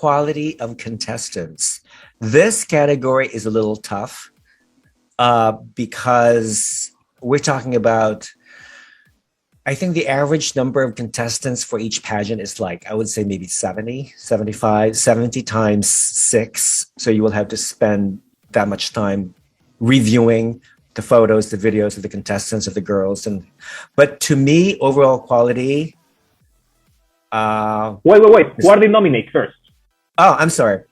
quality of contestants. This category is a little tough because we're talking about, I think the average number of contestants for each pageant is like, I would say maybe 70, 75, 70 times 6. So you will have to spend that much time reviewing the photos, the videos of the contestants, of the girls. But to me, overall quality... Wait. Who are the nominees first? Oh, I'm sorry.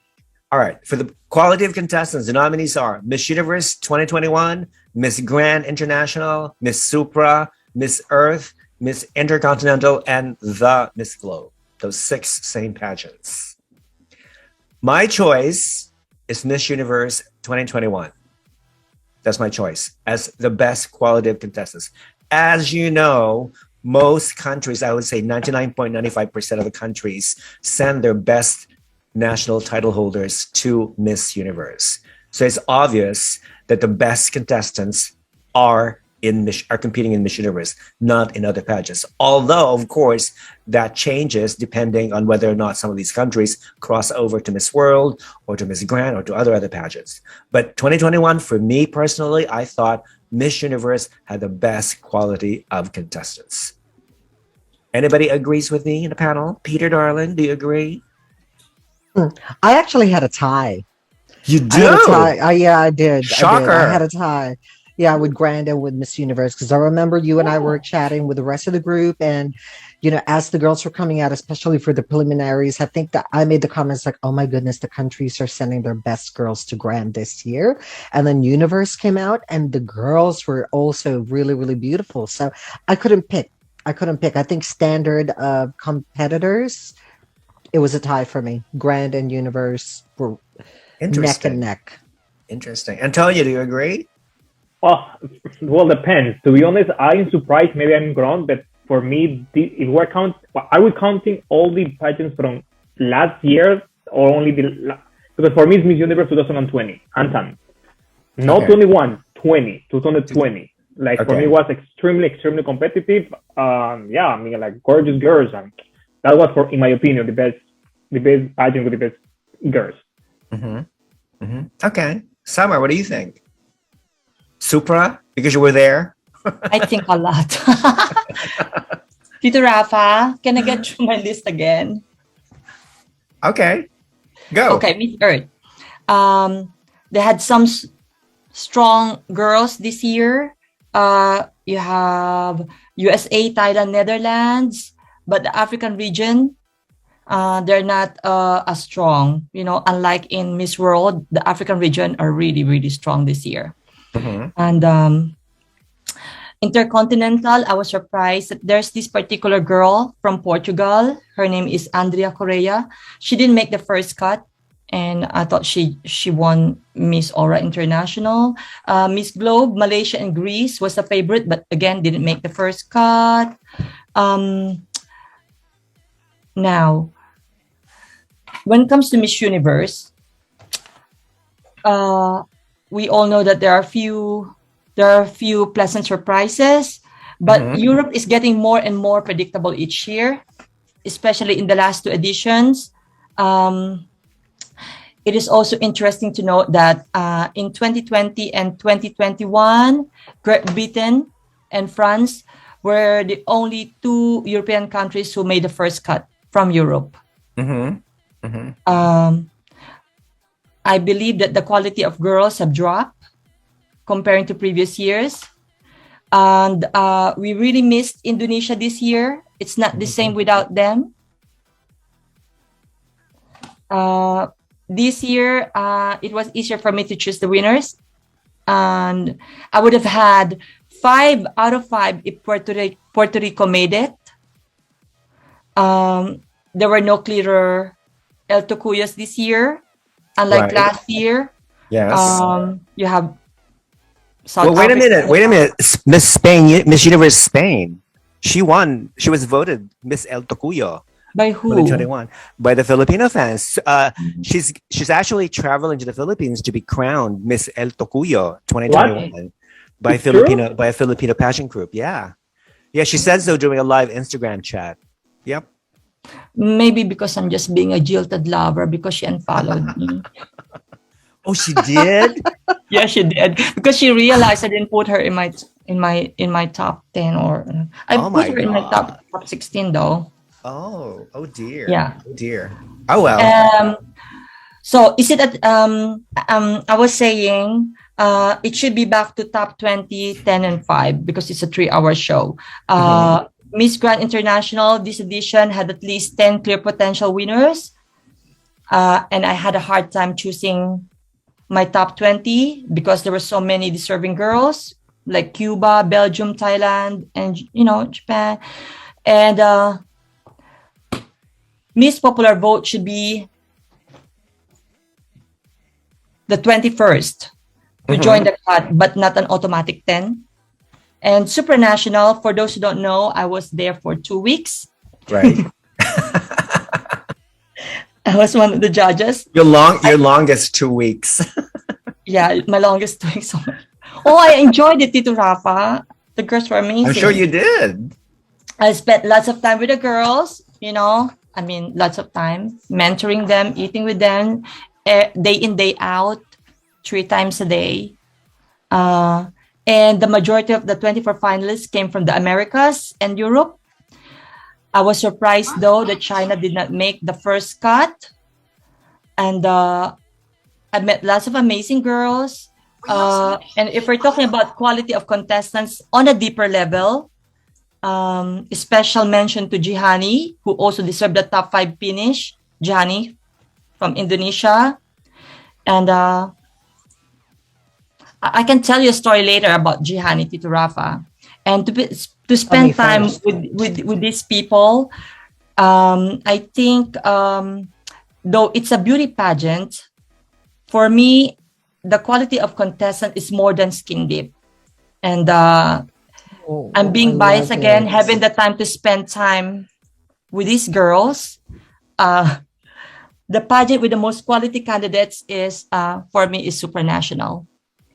All right. For the quality of contestants, the nominees are Miss Universe 2021, Miss Grand International, Miss Supra, Miss Earth, Miss Intercontinental, and the Miss Globe. Those 6 same pageants. My choice is Miss Universe 2021. That's my choice as the best quality of contestants. As you know, most countries, I would say 99.95% of the countries, send their best national title holders to Miss Universe. So it's obvious that the best contestants are competing in Miss Universe, not in other pageants. Although, of course, that changes depending on whether or not some of these countries cross over to Miss World or to Miss Grand or to other pageants. But 2021, for me personally, I thought Miss Universe had the best quality of contestants. Anybody agrees with me in the panel? Peter, darling, do you agree? I actually had a tie. You do? I had a tie. Yeah, I did. Shocker. I had a tie. Yeah, with Grand and with Miss Universe, because I remember you and I were chatting with the rest of the group, and as the girls were coming out, especially for the preliminaries, I think that I made the comments like, "Oh my goodness, the countries are sending their best girls to Grand this year," and then Universe came out, and the girls were also really, really beautiful. So I couldn't pick. I think standard of competitors, it was a tie for me. Grand and Universe were neck and neck. Interesting. Antonio, do you agree? Well, depends. To be honest, I'm surprised. Maybe I'm wrong, but for me, I would counting all the pageants from last year, or only because for me it's Miss Universe 2020. Anton, not 21, 2020. Like for me, it was extremely, extremely competitive. Like gorgeous girls, and that was, in my opinion, the best pageant with the best girls. Okay, Summer, what do you think? Supra, because you were there? I think a lot. Tito Rafa, can I get through my list again? Okay, go. Okay, Miss Earth. They had some strong girls this year. You have USA, Thailand, Netherlands, but the African region, they're not as strong. Unlike in Miss World, the African region are really, really strong this year. And Intercontinental, I was surprised that there's this particular girl from Portugal. Her name is Andrea Correa. She didn't make the first cut, and I thought she won Miss Aura International. Miss Globe, Malaysia and Greece was a favorite, but again, didn't make the first cut. Now, when it comes to Miss Universe, we all know that there are a few pleasant surprises, but Europe is getting more and more predictable each year, especially in the last 2 editions. It is also interesting to note that in 2020 and 2021, Great Britain and France were the only 2 European countries who made the first cut from Europe. I believe that the quality of girls have dropped comparing to previous years. And we really missed Indonesia this year. It's not the same without them. This year, it was easier for me to choose the winners. And I would have had 5 out of 5 if Puerto Rico made it. There were no clearer El Tocuyos this year. Unlike last year. Yes. You have South wait Africa. a minute. Miss Universe Spain. She won. She was voted Miss El Tocuyo. By who? 2021. By the Filipino fans. She's actually traveling to the Philippines to be crowned Miss El Tocuyo 2021 by a Filipino pageant group. Yeah. Yeah, she said so during a live Instagram chat. Yep. Maybe because I'm just being a jilted lover because she unfollowed me. Oh, she did? Yeah, she did because she realized I didn't put her in my top 10, or I Oh put my her in my God. top 16 though. Oh dear. Yeah. Oh dear. Oh well. So is it at I was saying it should be back to top 20, 10, and 5 because it's a 3-hour show. Miss Grand International this edition had at least 10 clear potential winners. And I had a hard time choosing my top 20 because there were so many deserving girls like Cuba, Belgium, Thailand, and Japan. And Miss Popular Vote should be the 21st to join the cut, but not an automatic 10. And Supranational, for those who don't know, I was there for 2 weeks. Right. I was one of the judges. Your longest 2 weeks. Yeah, my longest 2 weeks. Oh, I enjoyed it, Tito Rafa. The girls were amazing. I'm sure you did. I spent lots of time with the girls, lots of time mentoring them, eating with them, day in, day out, 3 times a day. And the majority of the 24 finalists came from the Americas and Europe. I was surprised, though, that China did not make the first cut. And I met lots of amazing girls. And if we're talking about quality of contestants on a deeper level, special mention to Jihane, who also deserved the top 5 finish. Jihane from Indonesia. And I can tell you a story later about Jihane, Tito Rafa. And to spend time with these people, I think, though it's a beauty pageant, for me, the quality of contestant is more than skin deep. And I'm being biased again, having the time to spend time with these girls. The pageant with the most quality candidates is, for me, is Supranational.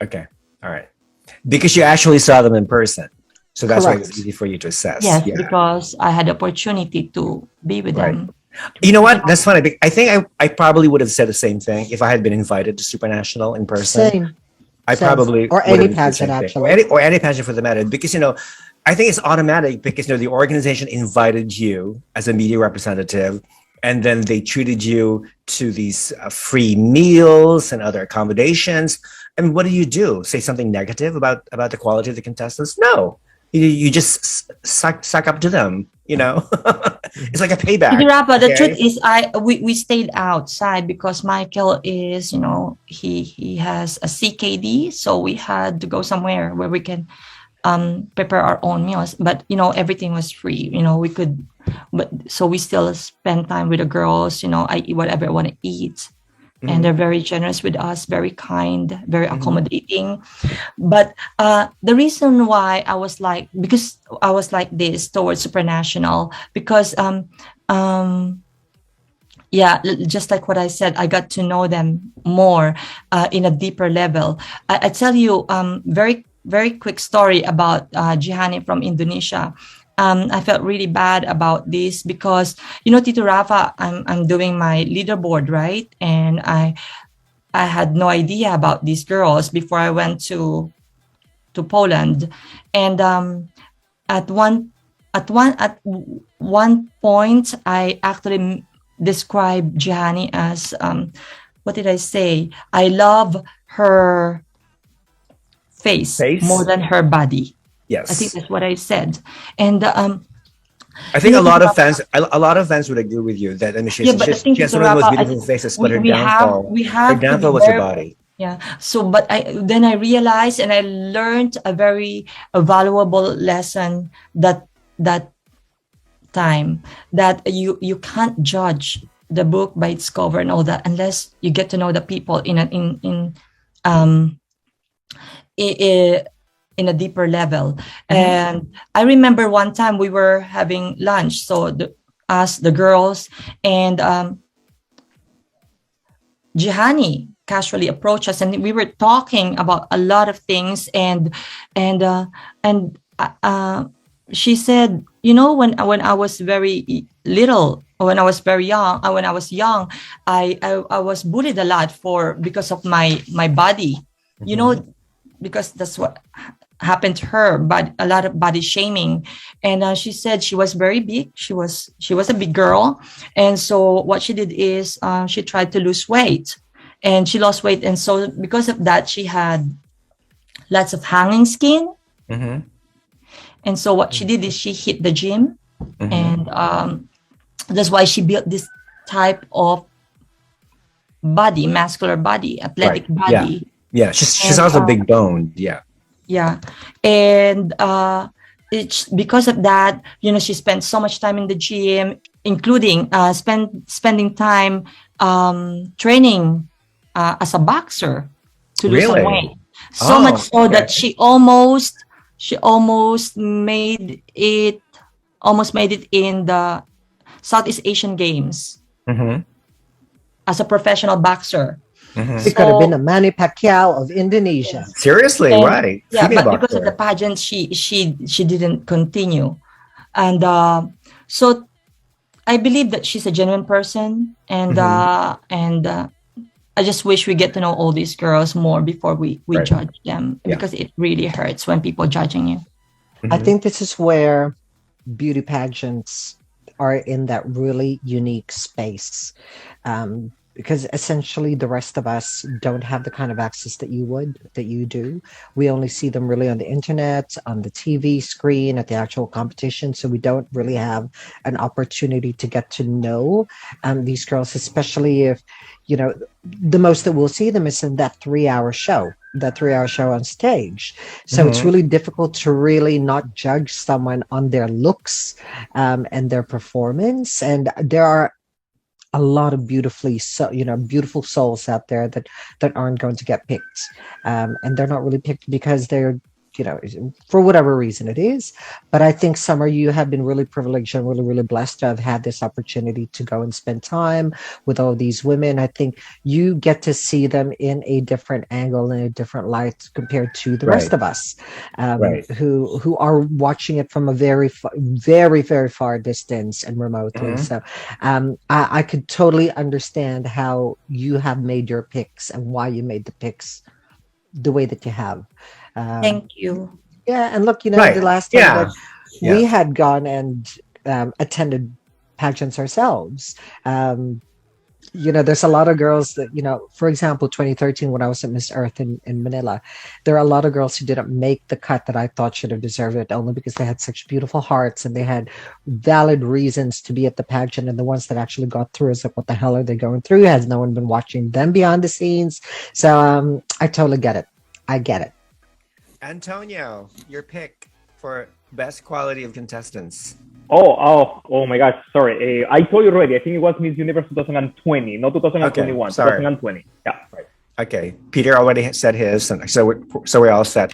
Okay. All right. Because you actually saw them in person. So that's why it's easy for you to assess. Yes, because I had the opportunity to be with them. You know what? That's funny. I think I probably would have said the same thing if I had been invited to Supranational in person. Same. Probably or any pageant actually, or any pageant for the matter, because I think it's automatic because the organization invited you as a media representative, and then they treated you to these free meals and other accommodations. And what do? Say something negative about the quality of the contestants? No. You just suck up to them, It's like a payback. Rafa, the truth is, we stayed outside because Michael is, he has a CKD, so we had to go somewhere where we can prepare our own meals. But everything was free. We could, but so we still spend time with the girls. I eat whatever I want to eat. And they're very generous with us, very kind, very accommodating. But the reason why I was like this towards Supranational, because just like what I said, I got to know them more in a deeper level. I tell you very, very quick story about Jihane from Indonesia. I felt really bad about this because, Tito Rafa, I'm doing my leaderboard, right? And I had no idea about these girls before I went to Poland. And at one point, I actually described Jihane as what did I say? I love her face more than her body. Yes, I think that's what I said. And I think a lot of fans would agree with you that she has one of the most beautiful faces, but her downfall was her body. Yeah. So, but I realized and I learned a very valuable lesson that time, that you can't judge the book by its cover and all that unless you get to know the people in a deeper level. And I remember one time we were having lunch, so the girls, and Jihane casually approached us, and we were talking about a lot of things, and she said, when I was very little, when I was very young. When I was young, I was bullied a lot because of my body. You know, because that's what happened to her. But a lot of body shaming, and she said she was very big. She was a big girl, and so what she did is she tried to lose weight, and she lost weight, and so because of that, she had lots of hanging skin. Mm-hmm. And so what she did is she hit the gym, and that's why she built this type of body, muscular body, athletic body. Yeah, she's also big boned. Yeah. Yeah. And it's because of that, you know, she spent so much time in the gym, including spending time training as a boxer to lose some weight. So much so that she almost made it in the Southeast Asian Games as a professional boxer. She could have been a Manny Pacquiao of Indonesia. Seriously, right? Yeah, but because of the pageant, she didn't continue, and so I believe that she's a genuine person, and I just wish we get to know all these girls more before we judge them, because it really hurts when people judging you. I think this is where beauty pageants are in that really unique space. Because essentially the rest of us don't have the kind of access that you do. We only see them really on the internet, on the TV screen, at the actual competition. So we don't really have an opportunity to get to know these girls, especially if, you know, the most that we'll see them is in that 3-hour show on stage. So it's really difficult to really not judge someone on their looks and their performance. And there are a lot of beautiful souls out there that aren't going to get picked, and they're not really picked because they're, you know, for whatever reason it is. But I think, Summer, you have been really privileged and really, really blessed to have had this opportunity to go and spend time with all these women. I think you get to see them in a different angle, in a different light compared to the rest of us, who are watching it from a very, very, very far distance and remotely. So I could totally understand how you have made your picks and why you made the picks the way that you have. Thank you. Yeah, and look, you know, the last time that we had gone and attended pageants ourselves, you know, there's a lot of girls that, you know, for example, 2013, when I was at Miss Earth in Manila, there are a lot of girls who didn't make the cut that I thought should have deserved it, only because they had such beautiful hearts and they had valid reasons to be at the pageant. And the ones that actually got through is like, what the hell are they going through? Has no one been watching them behind the scenes? So I totally get it. I get it. Antonio, your pick for best quality of contestants. Oh my gosh, sorry. I told you already. I think it was Miss Universe 2020, not 2021. Okay, sorry. 2020. Yeah, right. Okay, Peter already said his, so we're all set.